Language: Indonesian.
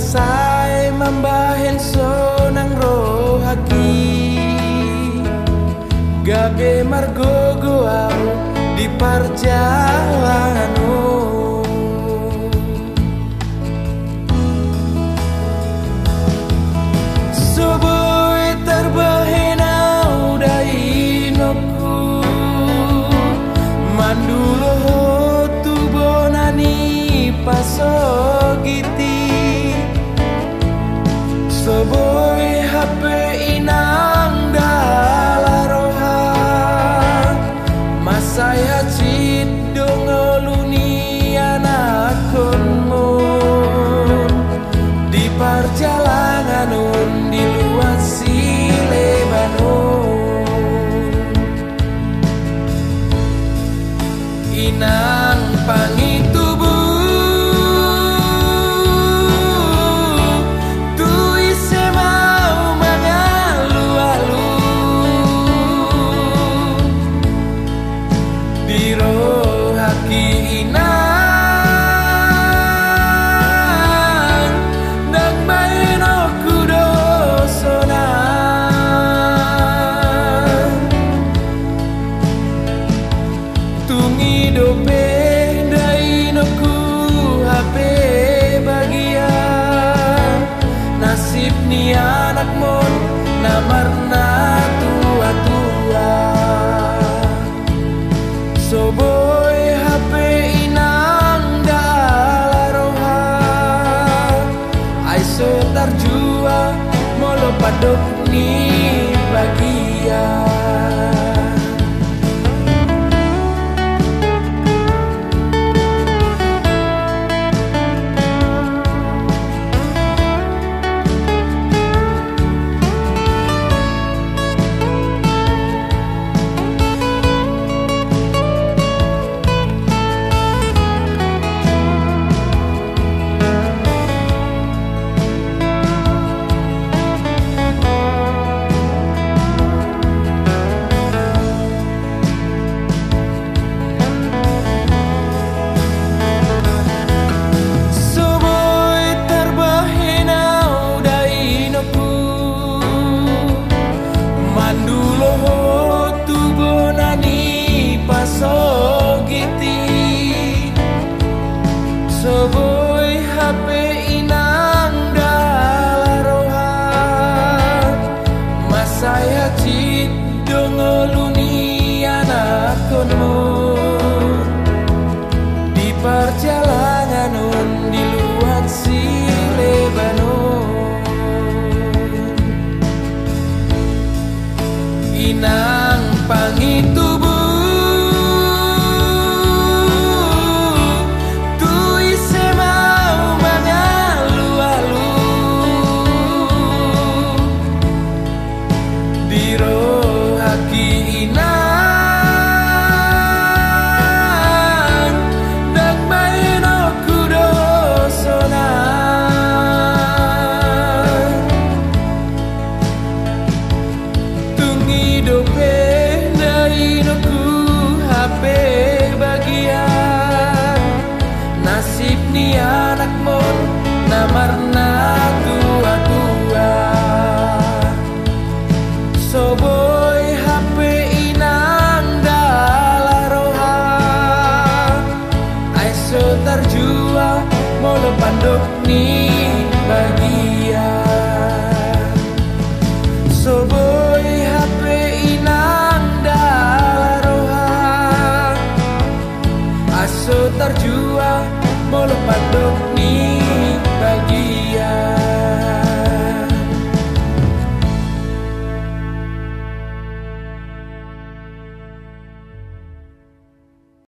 sai mambahen sonang rohaki gabe margo goang di perjalananmu. Subuh terbahenau dai nokku mandulo tu bonani pasogiti Soboy HP inang dalaroha Masaya cid dongoluni anakunmu Di perjalanan di luar si Lebanon Inang pangitubu nasib ni anak mon namarna tua-tua Soboy HP inang dalaroha Aiso tarjua molo padok ni bagian Soboy HP inang dalaroha Masaya cid dongoluni anakunmu Di perjalanan di luar si Lebanon Inang pangitubu nasib ni anak mon namarna tua-tua Soboy HP inang dalaroha Aiso tarjua molo pandok ni bagian Soboy HP inang dalaroha Aso tarjua molo pandok ni bagian